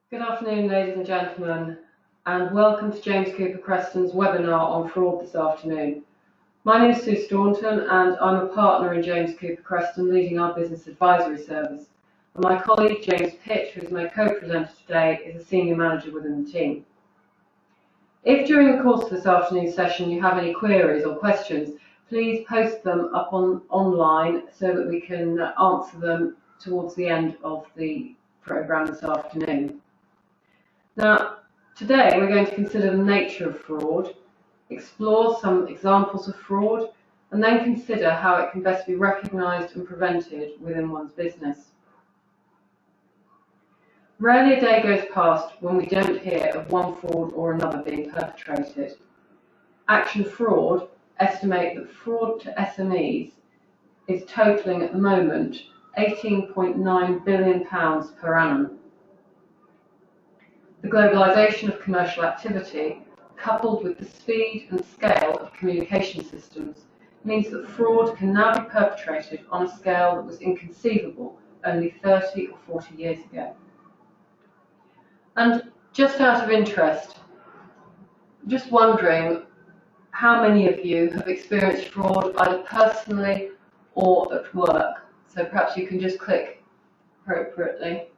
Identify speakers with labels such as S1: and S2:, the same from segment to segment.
S1: Good afternoon, ladies and gentlemen, and welcome to James Cooper Creston's webinar on fraud this afternoon. My name is Sue Staunton, and I'm a partner in James Cooper Creston, leading our business advisory service. And my colleague, James Pitt, who is my co-presenter today, is a senior manager within the team. If during the course of this afternoon's session you have any queries or questions, please post them up online so that we can answer them towards the end of the programme this afternoon. Now, today we're going to consider the nature of fraud, explore some examples of fraud, and then consider how it can best be recognised and prevented within one's business. Rarely a day goes past when we don't hear of one fraud or another being perpetrated. Action Fraud estimate that fraud to SMEs is totalling at the moment £18.9 billion per annum. The globalisation of commercial activity, coupled with the speed and scale of communication systems, means that fraud can now be perpetrated on a scale that was inconceivable only 30 or 40 years ago. And just out of interest, just wondering how many of you have experienced fraud either personally or at work. So perhaps you can just click appropriately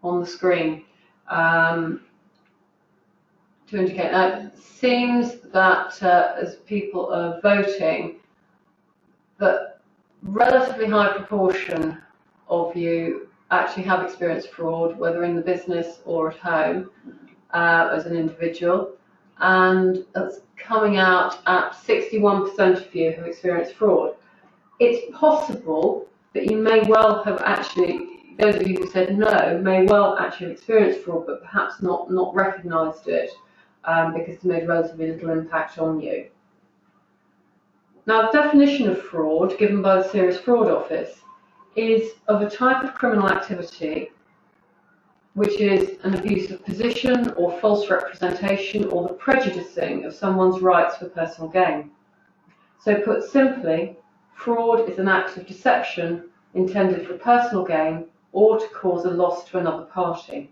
S1: on the screen to indicate. Now, it seems that as people are voting, that relatively high proportion of you actually have experienced fraud, whether in the business or at home as an individual, and that's coming out at 61% of you who experienced fraud. It's possible that you may well have actually, those of you who said no, may well actually have experienced fraud, but perhaps not recognised it because it's made relatively little impact on you. Now, the definition of fraud given by the Serious Fraud Office is of a type of criminal activity which is an abuse of position or false representation or the prejudicing of someone's rights for personal gain. So put simply, fraud is an act of deception intended for personal gain or to cause a loss to another party.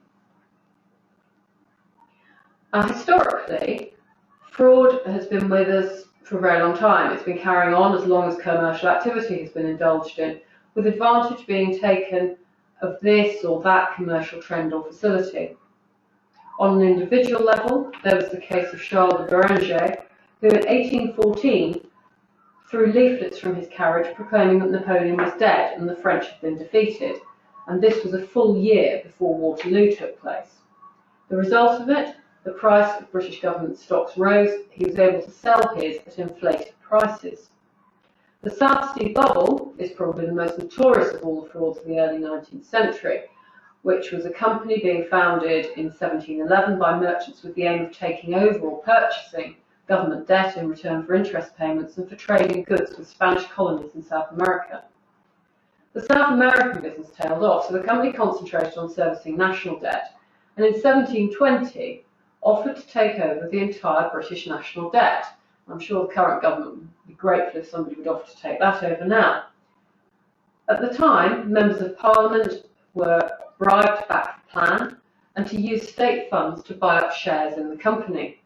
S1: Historically, fraud has been with us for a very long time. It's been carrying on as long as commercial activity has been indulged in, with advantage being taken of this or that commercial trend or facility. On an individual level, there was the case of Charles de Bérenger, who in 1814 threw leaflets from his carriage proclaiming that Napoleon was dead and the French had been defeated, and this was a full year before Waterloo took place. The result of it, the price of British government stocks rose. He was able to sell his at inflated prices. The South Sea Bubble is probably the most notorious of all the frauds of the early 19th century, which was a company being founded in 1711 by merchants with the aim of taking over or purchasing government debt in return for interest payments and for trading goods with Spanish colonies in South America. The South American business tailed off, so the company concentrated on servicing national debt, and in 1720 offered to take over the entire British national debt. I'm sure the current government would be grateful if somebody would offer to take that over now. At the time, members of Parliament were bribed to back the plan and to use state funds to buy up shares in the company.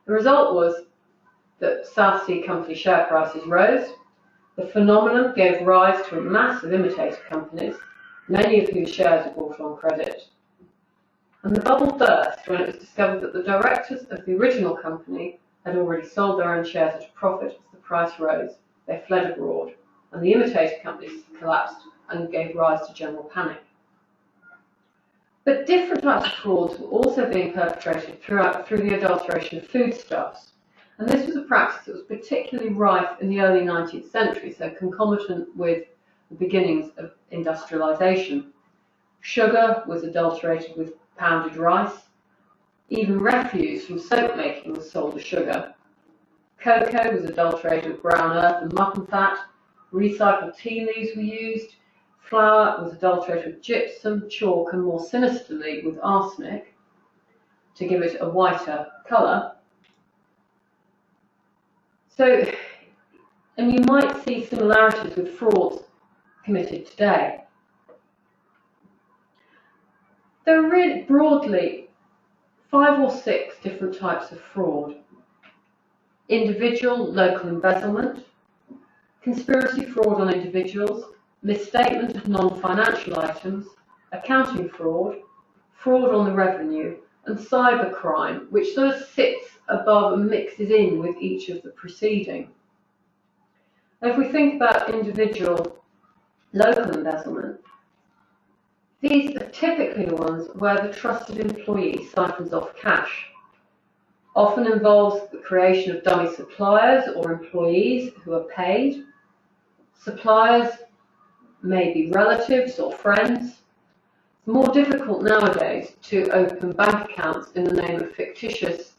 S1: The result was that South Sea Company share prices rose. The phenomenon gave rise to a mass of imitator companies, many of whose shares were bought on credit. And the bubble burst when it was discovered that the directors of the original company had already sold their own shares at a profit as the price rose. They fled abroad, and the imitator companies collapsed and gave rise to general panic. But different types of frauds were also being perpetrated through the adulteration of foodstuffs. And this was a practice that was particularly rife in the early 19th century, so concomitant with the beginnings of industrialisation. Sugar was adulterated with pounded rice. Even refuse from soap making was sold as sugar. Cocoa was adulterated with brown earth and mutton fat. Recycled tea leaves were used. Flour was adulterated with gypsum, chalk, and more sinisterly with arsenic to give it a whiter colour. So, and you might see similarities with frauds committed today. There are really broadly 5 or 6 different types of fraud. Individual local embezzlement, conspiracy fraud on individuals, misstatement of non-financial items, accounting fraud, fraud on the revenue, and cybercrime, which sort of sits above and mixes in with each of the preceding. If we think about individual local embezzlement, these are typically the ones where the trusted employee siphons off cash. Often involves the creation of dummy suppliers or employees who are paid. Suppliers may be relatives or friends. It's more difficult nowadays to open bank accounts in the name of fictitious,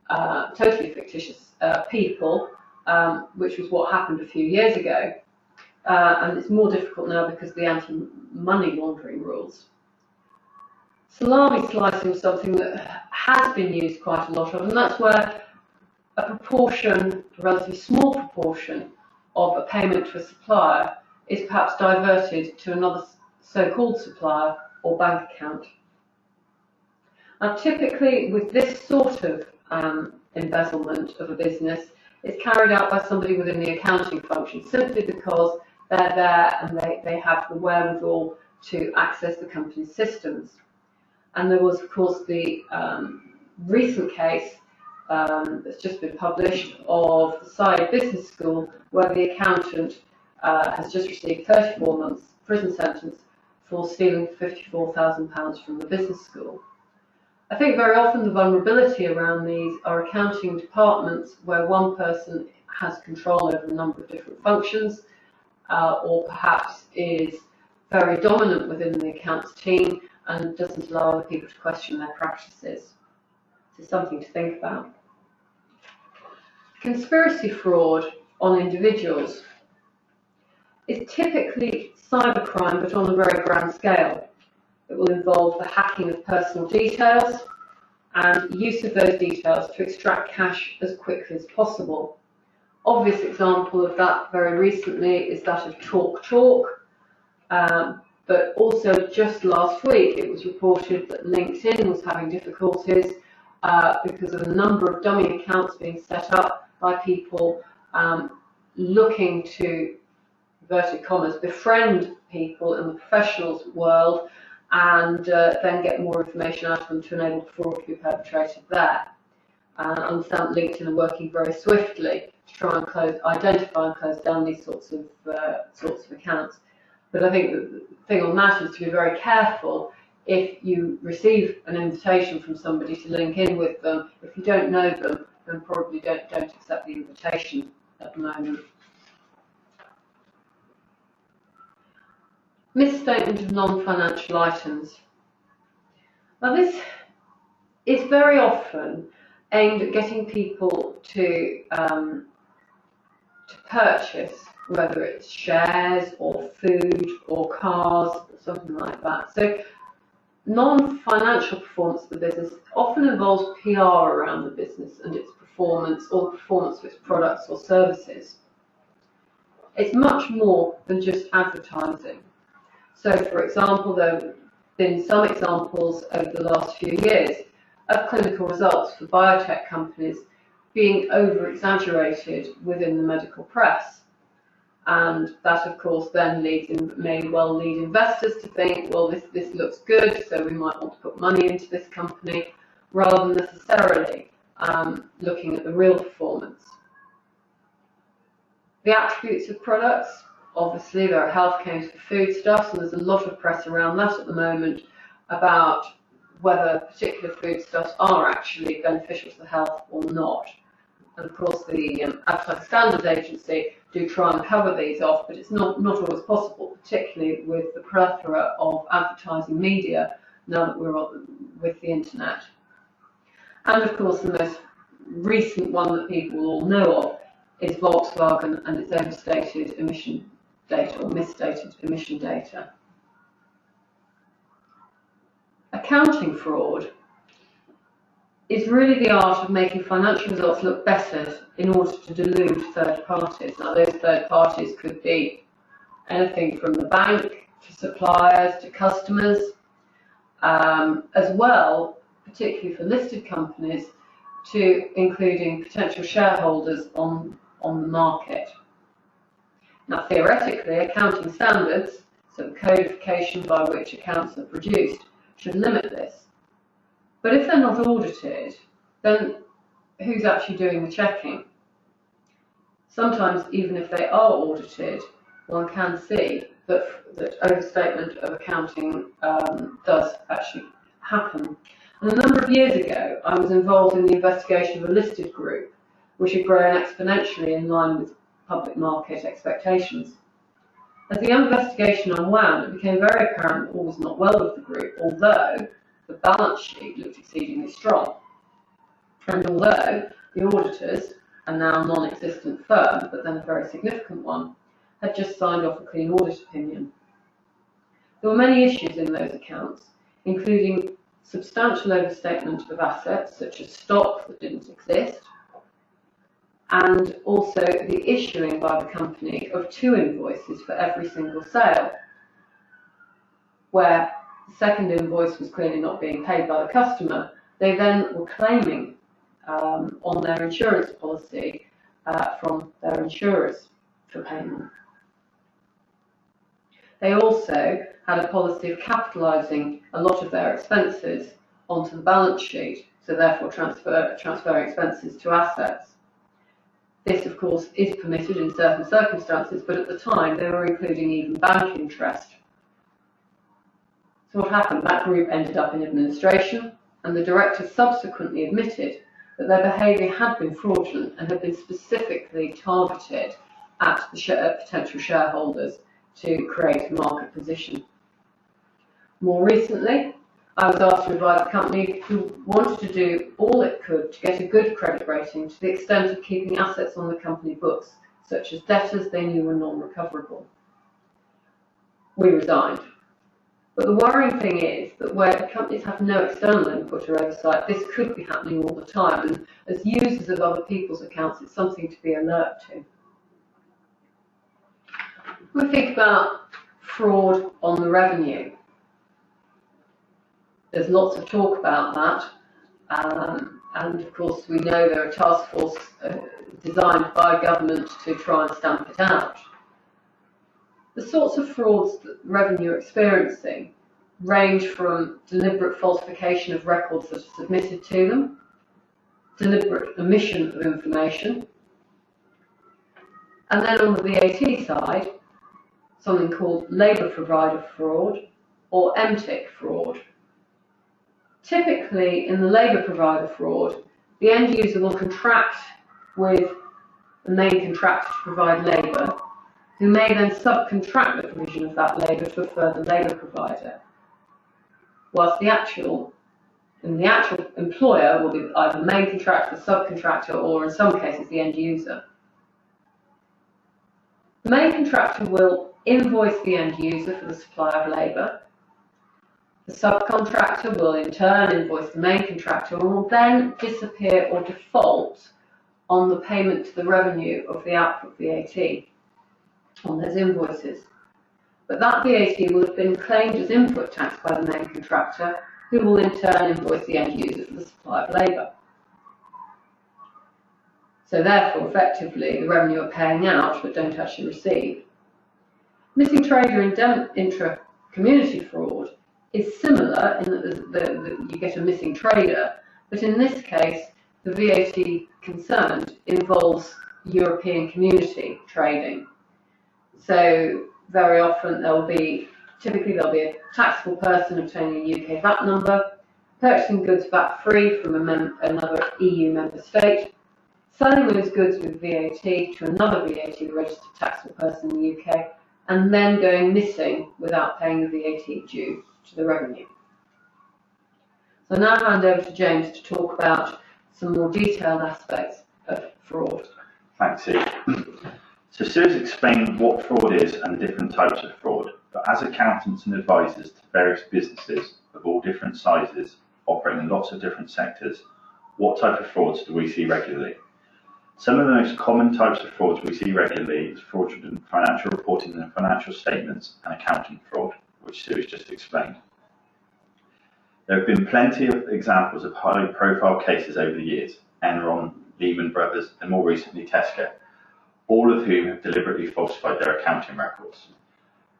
S1: totally fictitious people, which was what happened a few years ago. And it's more difficult now because of the anti-money laundering rules. Salami slicing is something that has been used quite a lot of, and that's where a proportion, a relatively small proportion of a payment to a supplier is perhaps diverted to another so-called supplier or bank account. Now, typically with this sort of embezzlement of a business, it's carried out by somebody within the accounting function, simply because they're there and they have the wherewithal to access the company's systems. And there was, of course, the recent case that's just been published of the Side Business School, where the accountant has just received 34 months prison sentence for stealing £54,000 from the business school. I think very often the vulnerability around these are accounting departments where one person has control over a number of different functions, or perhaps is very dominant within the accounts team and doesn't allow other people to question their practices. So something to think about. Conspiracy fraud on individuals is typically cybercrime, but on a very grand scale. It will involve the hacking of personal details and use of those details to extract cash as quickly as possible. Obvious example of that very recently is that of TalkTalk, but also just last week it was reported that LinkedIn was having difficulties because of a number of dummy accounts being set up by people looking to, inverted commas, befriend people in the professionals world and then get more information out of them to enable fraud to be perpetrated there. I understand LinkedIn are working very swiftly to try and identify and close down these sorts of accounts. But I think the thing on that is to be very careful. If you receive an invitation from somebody to link in with them, if you don't know them, then probably don't accept the invitation at the moment. Misstatement of non-financial items. Now this is very often aimed at getting people to purchase, whether it's shares or food or cars, something like that. So non-financial performance of the business often involves PR around the business and its performance, or the performance of its products or services. It's much more than just advertising. So, for example, there have been some examples over the last few years of clinical results for biotech companies being over-exaggerated within the medical press. And that, of course, then may well lead investors to think, well, this looks good, so we might want to put money into this company, rather than necessarily looking at the real performance. The attributes of products. Obviously, there are health claims for foodstuffs, and there's a lot of press around that at the moment about whether particular foodstuffs are actually beneficial to the health or not. And of course, the Advertising Standards Agency do try and cover these off, but it's not always possible, particularly with the plethora of advertising media now that we're with the internet. And of course, the most recent one that people all know of is Volkswagen and its overstated emission data, or misstated emission data. Accounting fraud is really the art of making financial results look better in order to delude third parties. Now, those third parties could be anything from the bank to suppliers to customers. as well, particularly for listed companies, to including potential shareholders on the market. Now, theoretically, accounting standards, so the codification by which accounts are produced, should limit this. But if they're not audited, then who's actually doing the checking? Sometimes, even if they are audited, one can see that overstatement of accounting does actually happen. And a number of years ago, I was involved in the investigation of a listed group, which had grown exponentially in line with public market expectations. As the investigation unwound, it became very apparent that all was not well with the group, although the balance sheet looked exceedingly strong. And although the auditors, a now non-existent firm, but then a very significant one, had just signed off a clean audit opinion. There were many issues in those accounts, including substantial overstatement of assets, such as stock that didn't exist, and also the issuing by the company of 2 invoices for every single sale, where the second invoice was clearly not being paid by the customer. They then were claiming on their insurance policy from their insurers for payment. They also had a policy of capitalising a lot of their expenses onto the balance sheet, so therefore transferring expenses to assets. This, of course, is permitted in certain circumstances, but at the time they were including even bank interest. So what happened? That group ended up in administration, and the directors subsequently admitted that their behaviour had been fraudulent and had been specifically targeted at the potential shareholders to create a market position. More recently, I was asked to advise a company who wanted to do all it could to get a good credit rating to the extent of keeping assets on the company books, such as debtors they knew were non-recoverable. We resigned. But the worrying thing is that where companies have no external input or oversight, this could be happening all the time, and as users of other people's accounts, it's something to be alert to. When we think about fraud on the revenue, there's lots of talk about that, and of course we know there are task forces designed by government to try and stamp it out. The sorts of frauds that revenue are experiencing range from deliberate falsification of records that are submitted to them, deliberate omission of information, and then on the VAT side, something called labour provider fraud or MTIC fraud. Typically, in the labour provider fraud, the end user will contract with the main contractor to provide labour, who may then subcontract the provision of that labour to a further labour provider, whilst the actual employer will be either the main contractor, the subcontractor, or in some cases the end user. The main contractor will invoice the end user for the supply of labour. The subcontractor will in turn invoice the main contractor and will then disappear or default on the payment to the revenue of the output VAT on those invoices. But that VAT will have been claimed as input tax by the main contractor, who will in turn invoice the end user for the supply of labour. So therefore, effectively, the revenue are paying out but don't actually receive. Missing trader intra-community fraud is similar in that you get a missing trader, but in this case, the VAT concerned involves European community trading. So very often typically there'll be a taxable person obtaining a UK VAT number, purchasing goods VAT-free from another EU member state, selling those goods with VAT to another VAT registered taxable person in the UK, and then going missing without paying the VAT due to the revenue. So I'll now hand over to James to talk about some more detailed aspects of fraud.
S2: Thanks, Sue. So Sue's explained what fraud is and the different types of fraud, but as accountants and advisors to various businesses of all different sizes, operating in lots of different sectors, what type of frauds do we see regularly? Some of the most common types of frauds we see regularly is fraudulent financial reporting and financial statements and accounting fraud, which Sue has just explained. There have been plenty of examples of high-profile cases over the years: Enron, Lehman Brothers, and more recently Tesco, all of whom have deliberately falsified their accounting records.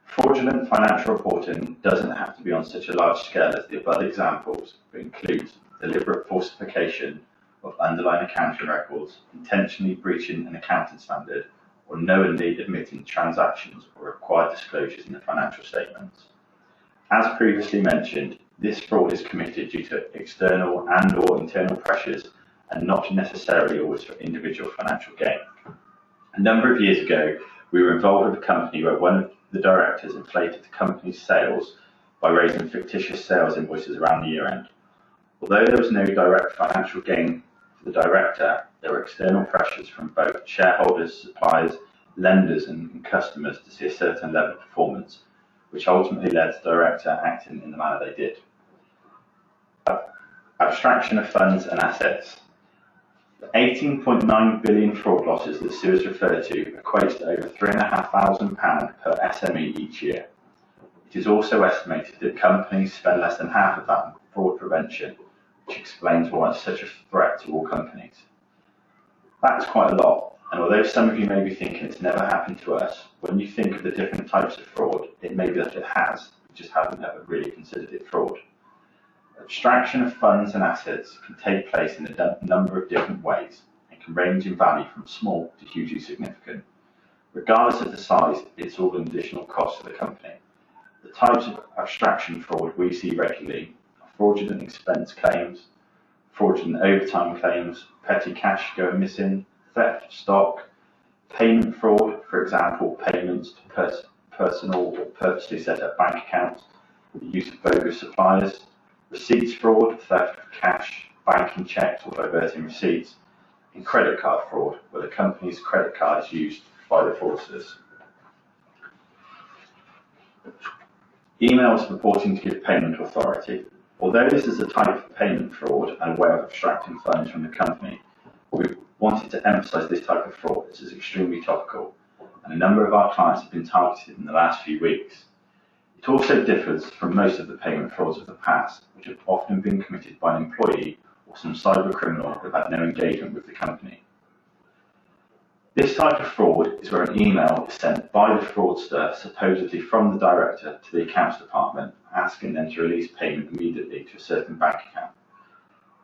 S2: Fraudulent financial reporting doesn't have to be on such a large scale as the above examples, but includes deliberate falsification of underlying accounting records, intentionally breaching an accounting standard, or knowingly omitting transactions or required disclosures in the financial statements. As previously mentioned, this fraud is committed due to external and/or internal pressures and not necessarily always for individual financial gain. A number of years ago, we were involved with a company where one of the directors inflated the company's sales by raising fictitious sales invoices around the year end. Although there was no direct financial gain for the director, there were external pressures from both shareholders, suppliers, lenders, and customers to see a certain level of performance, which ultimately led to the director acting in the manner they did. Abstraction of funds and assets. The 18.9 billion fraud losses that Sue has referred to equates to over £3,500 per SME each year. It is also estimated that companies spend less than half of that on fraud prevention, which explains why it's such a threat to all companies. That's quite a lot, and although some of you may be thinking it's never happened to us, when you think of the different types of fraud, it may be that it has, we just haven't ever really considered it fraud. Abstraction of funds and assets can take place in a number of different ways and can range in value from small to hugely significant. Regardless of the size, it's all an additional cost to the company. The types of abstraction fraud we see regularly are fraudulent expense claims, fraudulent overtime claims, petty cash going missing, theft of stock, payment fraud, for example, payments to personal or purposely set up bank accounts, the use of bogus suppliers, receipts fraud, theft of cash, banking checks or diverting receipts, and credit card fraud, where the company's credit card is used by the fraudsters. Emails purporting to give payment authority. Although this is a type of payment fraud and a way of abstracting funds from the company, we wanted to emphasise this type of fraud. This is extremely topical, and a number of our clients have been targeted in the last few weeks. It also differs from most of the payment frauds of the past, which have often been committed by an employee or some cyber criminal who have had no engagement with the company. This type of fraud is where an email is sent by the fraudster, supposedly from the director, to the accounts department, asking them to release payment immediately to a certain bank account.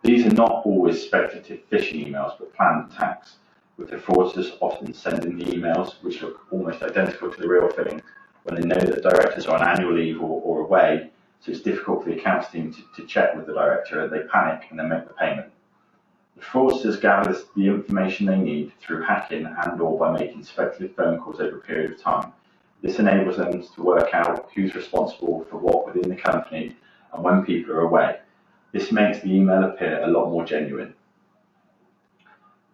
S2: These are not always speculative phishing emails, but planned attacks, with the fraudsters often sending the emails, which look almost identical to the real thing, when they know that directors are on annual leave or away, so it's difficult for the accounts team to check with the director. They panic and then make the payment. The fraudsters gather the information they need through hacking and/or by making speculative phone calls over a period of time. This enables them to work out who's responsible for what within the company and when people are away. This makes the email appear a lot more genuine.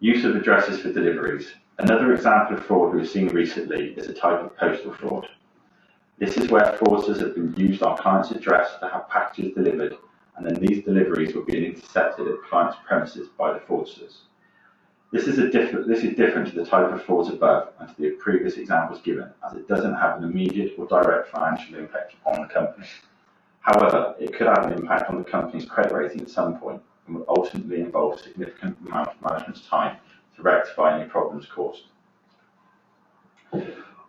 S2: Use of addresses for deliveries. Another example of fraud we've seen recently is a type of postal fraud. This is where fraudsters have used our client's address to have packages delivered, and then these deliveries were being intercepted at the client's premises by the fraudsters. This is different to the type of frauds above and to the previous examples given, as it doesn't have an immediate or direct financial impact on the company. However, it could have an impact on the company's credit rating at some point and will ultimately involve a significant amount of management's time to rectify any problems caused.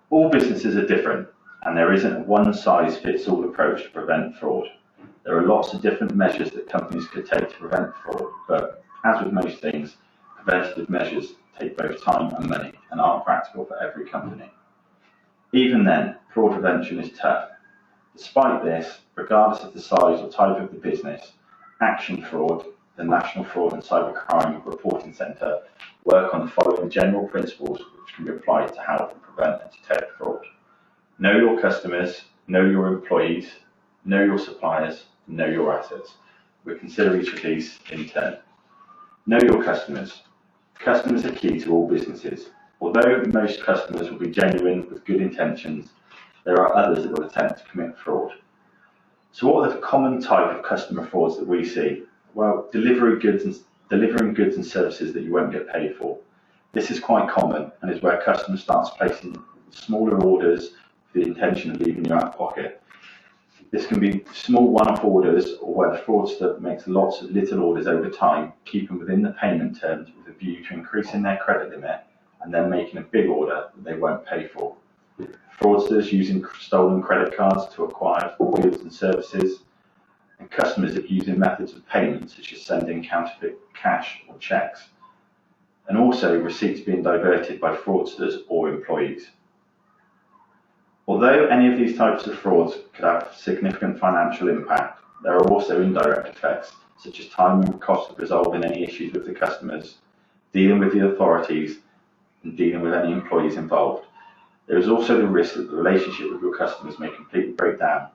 S2: All businesses are different, and there isn't a one-size-fits-all approach to prevent fraud. There are lots of different measures that companies could take to prevent fraud, but as with most things, preventative measures take both time and money and aren't practical for every company. Even then, fraud prevention is tough. Despite this, regardless of the size or type of the business, Action Fraud, the National Fraud and Cybercrime Reporting Centre, work on the following general principles which can be applied to help prevent and detect fraud. Know your customers, know your employees, know your suppliers, and know your assets. We'll consider each of these in turn. Know your customers. Customers are key to all businesses. Although most customers will be genuine with good intentions, there are others that will attempt to commit fraud. So what are the common type of customer frauds that we see? Well, delivering goods and services that you won't get paid for. This is quite common and is where customers start placing smaller orders with the intention of leaving you out of pocket. This can be small one-off orders, or where the fraudster makes lots of little orders over time, keep them within the payment terms with a view to increasing their credit limit and then making a big order that they won't pay for. Fraudsters using stolen credit cards to acquire goods and services, and customers abusing methods of payment such as sending counterfeit cash or cheques, and also receipts being diverted by fraudsters or employees. Although any of these types of frauds could have significant financial impact, there are also indirect effects, such as time and cost of resolving any issues with the customers, dealing with the authorities, and dealing with any employees involved. There is also the risk that the relationship with your customers may completely break down.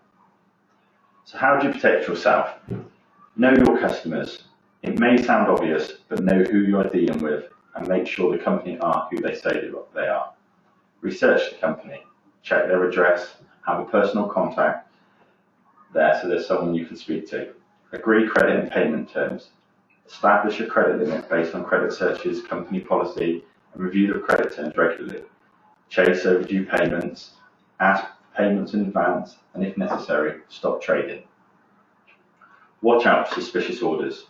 S2: So how do you protect yourself? Know your customers. It may sound obvious, but know who you are dealing with and make sure the company are who they say they are. Research the company. Check their address, have a personal contact there so there's someone you can speak to. Agree credit and payment terms. Establish a credit limit based on credit searches, company policy, and review the credit terms regularly. Chase overdue payments, ask for payments in advance, and if necessary, stop trading. Watch out for suspicious orders.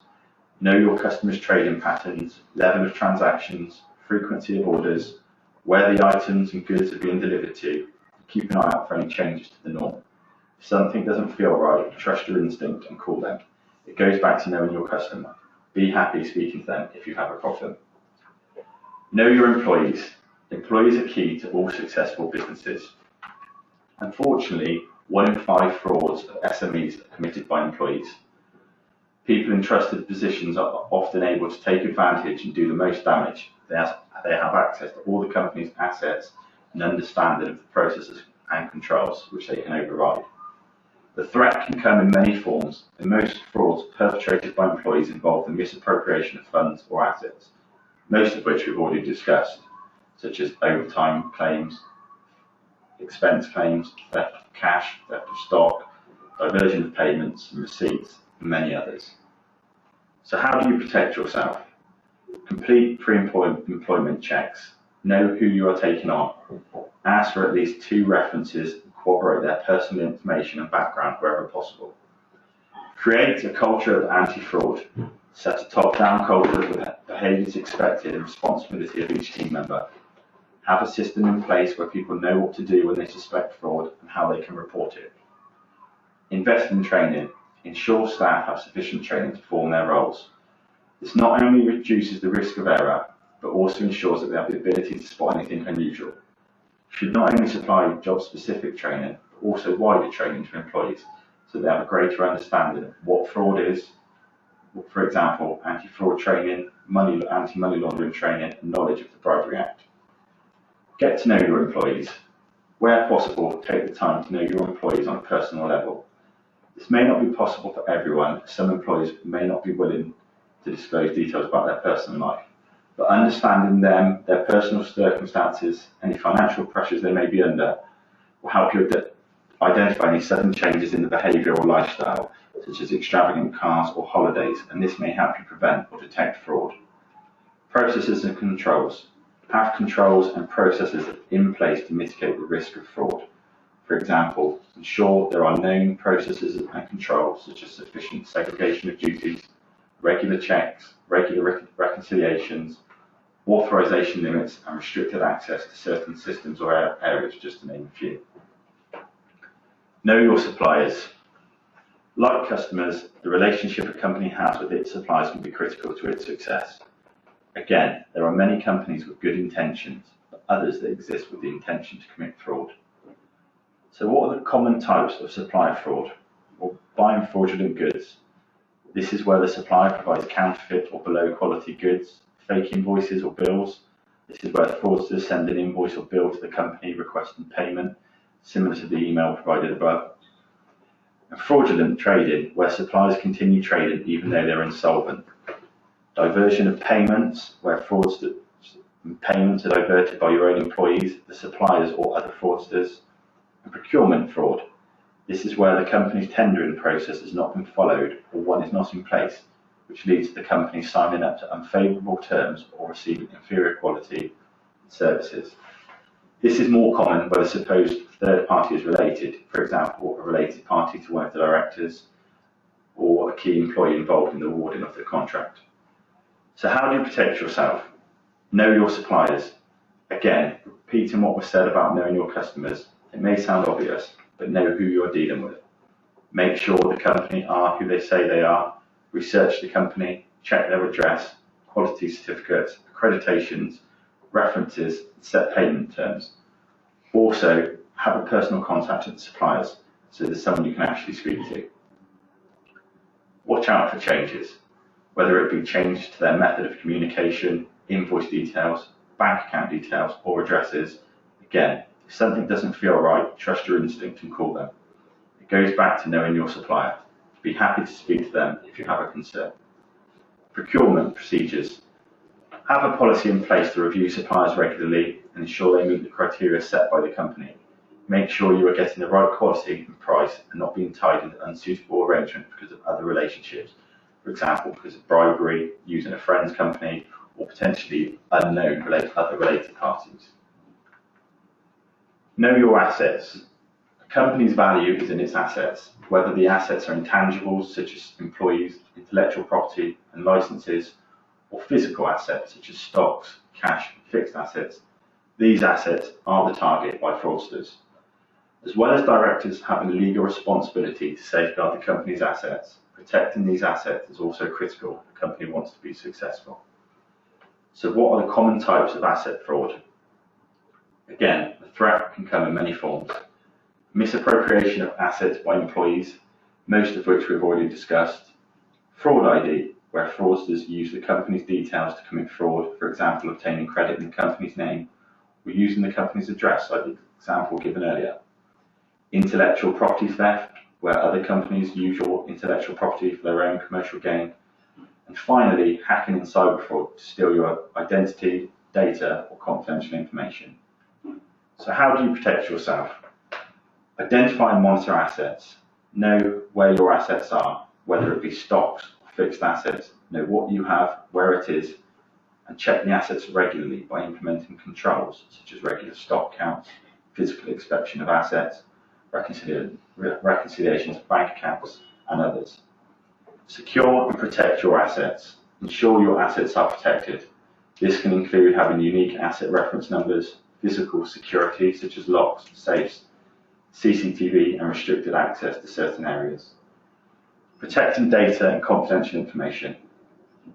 S2: Know your customers' trading patterns, level of transactions, frequency of orders, where the items and goods are being delivered to. Keep an eye out for any changes to the norm. If something doesn't feel right, trust your instinct and call them. It goes back to knowing your customer. Be happy speaking to them if you have a problem. Know your employees. Employees are key to all successful businesses. Unfortunately, 1 in 5 frauds of SMEs are committed by employees. People in trusted positions are often able to take advantage and do the most damage. They have access to all the company's assets and understanding of the processes and controls which they can override. The threat can come in many forms, and most frauds perpetrated by employees involve the misappropriation of funds or assets, most of which we've already discussed, such as overtime claims, expense claims, theft of cash, theft of stock, diversion of payments and receipts, and many others. So how do you protect yourself? Complete pre-employment checks. Know who you are taking on. Ask for at least 2 references and corroborate their personal information and background wherever possible. Create a culture of anti-fraud. Set a top-down culture of the behaviours expected and responsibility of each team member. Have a system in place where people know what to do when they suspect fraud and how they can report it. Invest in training. Ensure staff have sufficient training to perform their roles. This not only reduces the risk of error, but also ensures that they have the ability to spot anything unusual. Should not only supply job-specific training, but also wider training to employees, so they have a greater understanding of what fraud is, for example, anti-fraud training, anti-money laundering training, and knowledge of the Bribery Act. Get to know your employees. Where possible, take the time to know your employees on a personal level. This may not be possible for everyone, as some employees may not be willing to disclose details about their personal life. But understanding them, their personal circumstances, any financial pressures they may be under, will help you identify any sudden changes in the behaviour or lifestyle, such as extravagant cars or holidays, and this may help you prevent or detect fraud. Processes and controls. Have controls and processes in place to mitigate the risk of fraud. For example, ensure there are known processes and controls, such as sufficient segregation of duties, regular checks, regular reconciliations, authorization limits, and restricted access to certain systems or areas, just to name a few. Know your suppliers. Like customers, the relationship a company has with its suppliers can be critical to its success. Again, there are many companies with good intentions, but others that exist with the intention to commit fraud. So what are the common types of supplier fraud? Well, buying fraudulent goods. This is where the supplier provides counterfeit or below quality goods, fake invoices or bills. This is where the fraudsters send an invoice or bill to the company requesting payment, similar to the email provided above. And fraudulent trading, where suppliers continue trading even though they're insolvent. Diversion of payments, where payments are diverted by your own employees, the suppliers or other fraudsters. And procurement fraud. This is where the company's tendering process has not been followed or one is not in place, which leads to the company signing up to unfavourable terms or receiving inferior quality services. This is more common where the supposed third party is related, for example, a related party to one of the directors or a key employee involved in the awarding of the contract. So how do you protect yourself? Know your suppliers. Again, repeating what was said about knowing your customers, it may sound obvious, but know who you're dealing with. Make sure the company are who they say they are. Research the company, check their address, quality certificates, accreditations, references, and set payment terms. Also, have a personal contact with the suppliers, so there's someone you can actually speak to. Watch out for changes, whether it be change to their method of communication, invoice details, bank account details, or addresses. Again, if something doesn't feel right, trust your instinct and call them. It goes back to knowing your supplier. Be happy to speak to them if you have a concern. Procurement procedures. Have a policy in place to review suppliers regularly and ensure they meet the criteria set by the company. Make sure you are getting the right quality and price and not being tied into unsuitable arrangements because of other relationships. For example, because of bribery, using a friend's company, or potentially unknown other related parties. Know your assets. A company's value is in its assets, whether the assets are intangibles such as employees, intellectual property and licenses, or physical assets such as stocks, cash, and fixed assets. These assets are the target by fraudsters. As well as directors having a legal responsibility to safeguard the company's assets, protecting these assets is also critical if the company wants to be successful. So what are the common types of asset fraud? Again, the threat can come in many forms. Misappropriation of assets by employees, most of which we've already discussed. Fraud ID, where fraudsters use the company's details to commit fraud, for example, obtaining credit in the company's name, or using the company's address, like the example given earlier. Intellectual property theft, where other companies use your intellectual property for their own commercial gain. And finally, hacking and cyber fraud to steal your identity, data, or confidential information. So how do you protect yourself? Identify and monitor assets. Know where your assets are, whether it be stocks or fixed assets. Know what you have, where it is, and check the assets regularly by implementing controls such as regular stock counts, physical inspection of assets, reconciliations of bank accounts, and others. Secure and protect your assets. Ensure your assets are protected. This can include having unique asset reference numbers, physical security such as locks, safes, CCTV, and restricted access to certain areas. Protecting data and confidential information.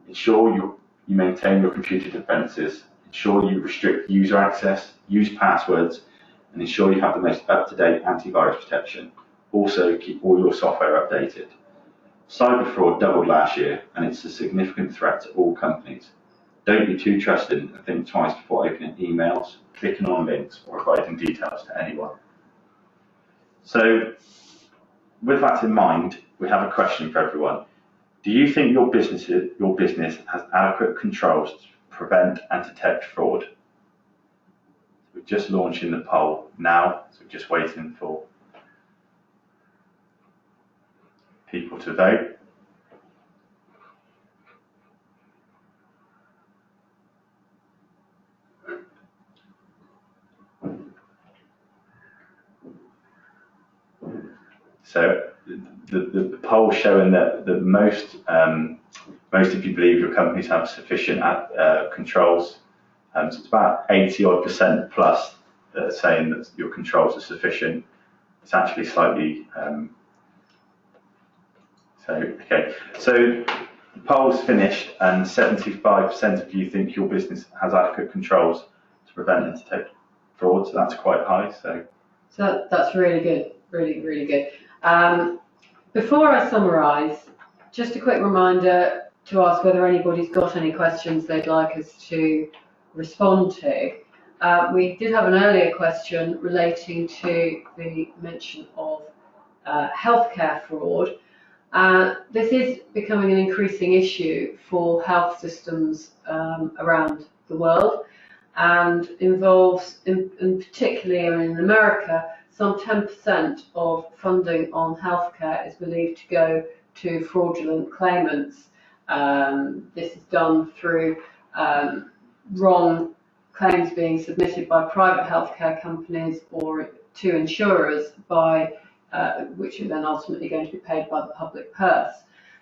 S2: Ensure you maintain your computer defenses. Ensure you restrict user access, use passwords, and ensure you have the most up-to-date antivirus protection. Also, keep all your software updated. Cyber fraud doubled last year, and it's a significant threat to all companies. Don't be too trusting and think twice before opening emails, clicking on links, or providing details to anyone. So, with that in mind, we have a question for everyone. Do you think your business has adequate controls to prevent and detect fraud? We're just launching the poll now, so we're just waiting for people to vote. So the poll showing that most of you believe your companies have sufficient controls. So it's about 80% plus that are saying that your controls are sufficient. It's actually slightly So the poll's finished, and 75% of you think your business has adequate controls to prevent and detect fraud. So that's quite high. So
S1: that's really good, really good. Before I summarise, just a quick reminder to ask whether anybody's got any questions they'd like us to respond to. We did have an earlier question relating to the mention of healthcare fraud. This is becoming an increasing issue for health systems around the world, and involves, in particularly in America, some 10% of funding on healthcare is believed to go to fraudulent claimants. This is done through wrong claims being submitted by private healthcare companies or to insurers which are then ultimately going to be paid by the public purse.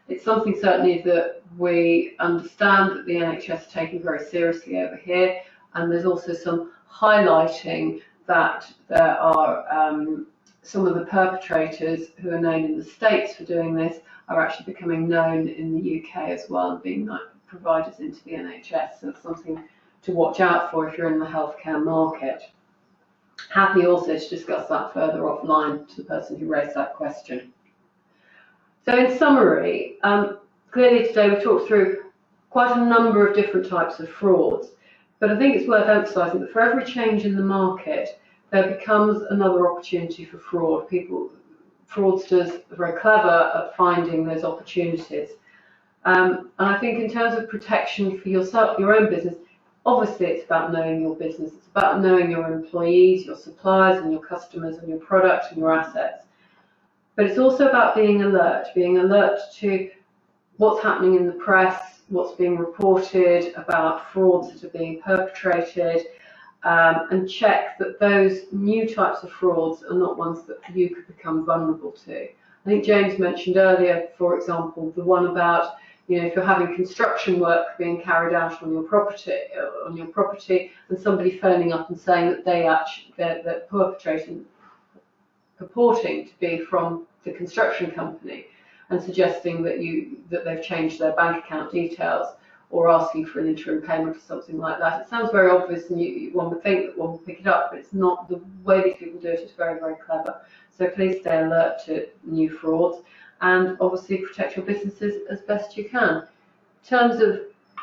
S1: It's something certainly that we understand that the NHS is taking very seriously over here, and there's also some highlighting that there are some of the perpetrators who are known in the States for doing this are actually becoming known in the UK as well, and being providers into the NHS. So it's something to watch out for if you're in the healthcare market. Happy also to discuss that further offline to the person who raised that question. So in summary, clearly today we've talked through quite a number of different types of frauds, but I think it's worth emphasising that for every change in the market, there becomes another opportunity for fraud. Fraudsters are very clever at finding those opportunities. And I think in terms of protection for yourself, your own business, obviously it's about knowing your business. It's about knowing your employees, your suppliers and your customers and your product and your assets. But it's also about being alert to what's happening in the press, what's being reported about frauds that are being perpetrated, and check that those new types of frauds are not ones that you could become vulnerable to. I think James mentioned earlier, for example, the one about, if you're having construction work being carried out on your property, and somebody phoning up and saying that they're purporting to be from the construction company and suggesting that they've changed their bank account details or asking for an interim payment or something like that. It sounds very obvious, and one would think that one would pick it up, but it's not. The way these people do it is very, very clever. So please stay alert to new frauds, and obviously protect your businesses as best you can. In terms of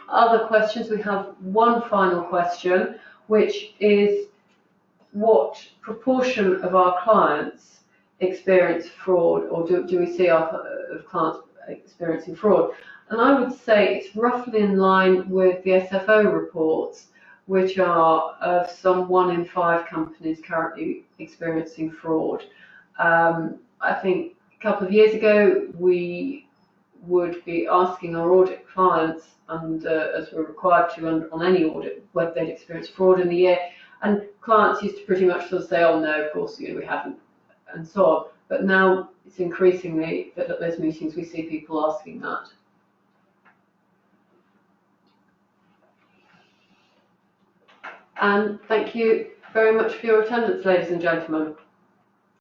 S1: other questions, we have one final question, which is what proportion of our clients experience fraud, or do we see our clients experiencing fraud? And I would say it's roughly in line with the SFO reports, which are of some 1 in 5 companies currently experiencing fraud. I think a couple of years ago we would be asking our audit clients, and as we're required to on any audit, whether they'd experienced fraud in the year, and clients used to pretty much sort of say, oh no, of course we haven't, and so on. But now it's increasingly that at those meetings we see people asking that. And thank you very much for your attendance, ladies and gentlemen.